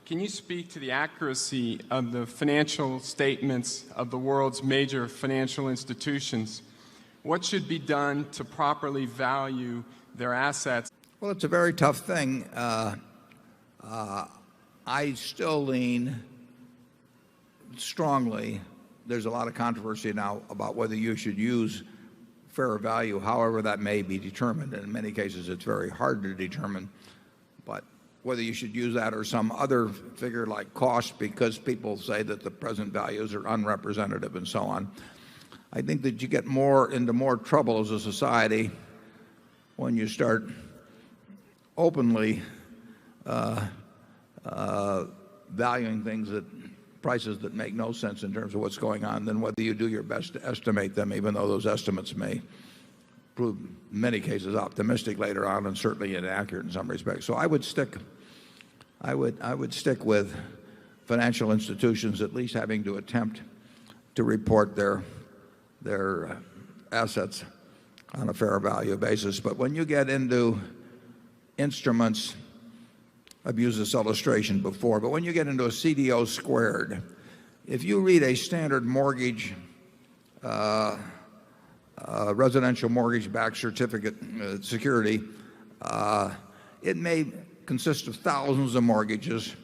Can you speak to the accuracy of the financial statements of the world's major financial institutions? What should be done to properly value their assets? Well, it's a very tough thing. I still lean strongly. There's a lot of controversy now about whether you should use fair value, however that may be determined. And in many cases, it's very hard to determine. But whether you should use that or some other figure like cost, because people say that the present values are unrepresentative and so on. I think that you get into more trouble as a society when you start openly valuing things at prices that make no sense in terms of what's going on, than whether you do your best to estimate them, even though those estimates may prove in many cases optimistic later on and certainly inaccurate in some respects. So I would stick with financial institutions at least having to attempt to report their assets on a fair value basis. But when you get into instruments, I've used this illustration before, but when you get into a CDO squared, if you read a standard mortgage, residential mortgage-backed certificate security, it may consist of thousands of mortgages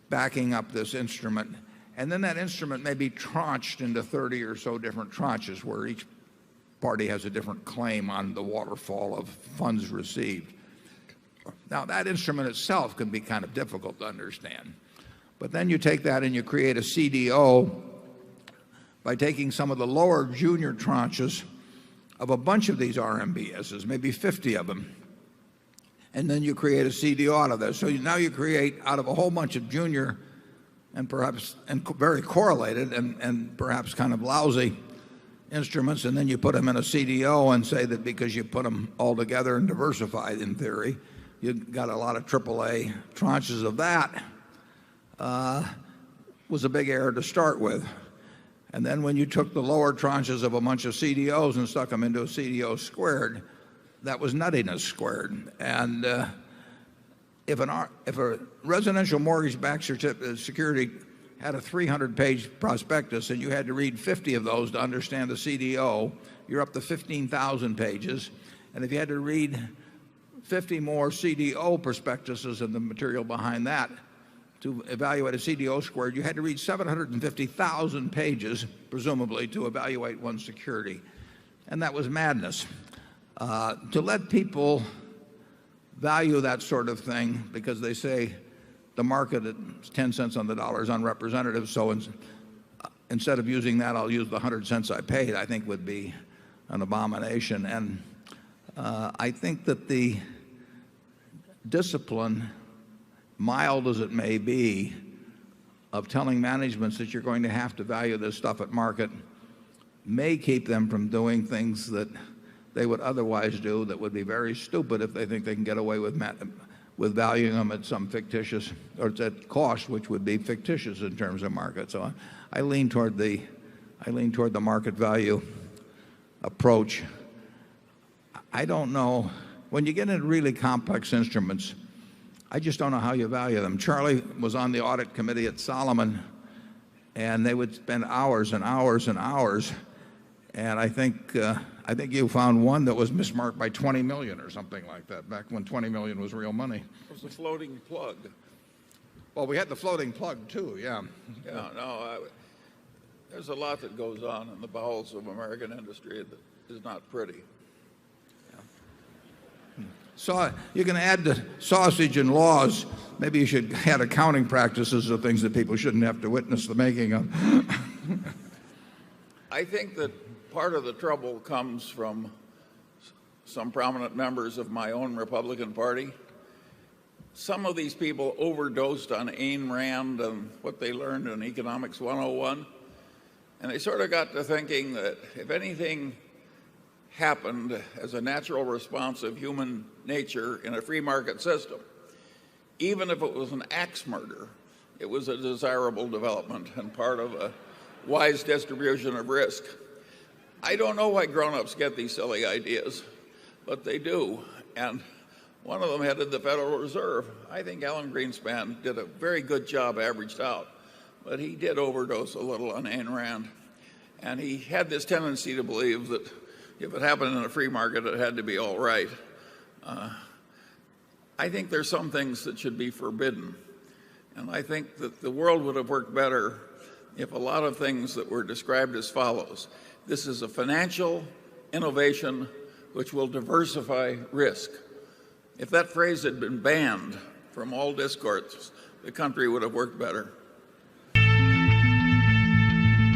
backing up this instrument, and then that instrument may be tranched into 30 or so different tranches where each party has a different claim on the waterfall of funds received. Now, that instrument itself can be kind of difficult to understand. But then you take that and you create a CDO by taking some of the lower junior tranches of a bunch of these RMBSs, maybe 50 of them. And then you create a CDO out of this. So now you create out of a whole bunch of junior and perhaps very correlated and perhaps kind of lousy instruments, and then you put them in a CDO and say that because you put them all together and diversified in theory, you got a lot of AAA tranches of that, was a big error to start with. And then when you took the lower tranches of a bunch of CDOs and stuck them into a CDO squared, that was nuttiness squared. And if a residential mortgage-backed security had a 300-page prospectus and you had to read 50 of those to understand the CDO, you're up to 15,000 pages. And if you had to read 50 more CDO prospectuses and the material behind that to evaluate a CDO squared, you had to read 750,000 pages, presumably, to evaluate one security. And that was madness. To let people value that sort of thing because they say the market at 10 cents on the dollar is unrepresentative, so instead of using that, I'll use the 100 cents I paid, I think would be an abomination. And I think that the discipline, mild as it may be, of telling managements that you're going to have to value this stuff at market may keep them from doing things that they would otherwise do that would be very stupid if they think they can get away with valuing them at some fictitious, or at cost, which would be fictitious in terms of market. So I lean toward the market value approach. I don't know. When you get into really complex instruments, I just don't know how you value them. Charlie was on the audit committee at Solomon, and they would spend hours and hours and hours. And I think you found one that was mismarked by 20 million or something like that, back when 20 million was real money. It was a floating plug. Well, we had the floating plug too, yeah. Yeah, no, there's a lot that goes on in the bowels of American industry that is not pretty. So you can add the sausage and laws. Maybe you should add accounting practices of things that people shouldn't have to witness the making of. I think that part of the trouble comes from some prominent members of my own Republican Party. Some of these people overdosed on Ayn Rand and what they learned in Economics 101, and they sort of got to thinking that if anything happened as a natural response of human nature in a free market system, even if it was an axe murder, it was a desirable development and part of a wise distribution of risk. I don't know why grown-ups get these silly ideas, but they do. And One of them headed the Federal Reserve. I think Alan Greenspan did a very good job, averaged out, but he did overdose a little on Ayn Rand. And he had this tendency to believe that if it happened in a free market, it had to be all right. I think there's some things that should be forbidden. And I think that the world would have worked better if a lot of things that were described as follows. This is a financial innovation which will diversify risk. If that phrase had been banned from all discourse, the country would have worked better.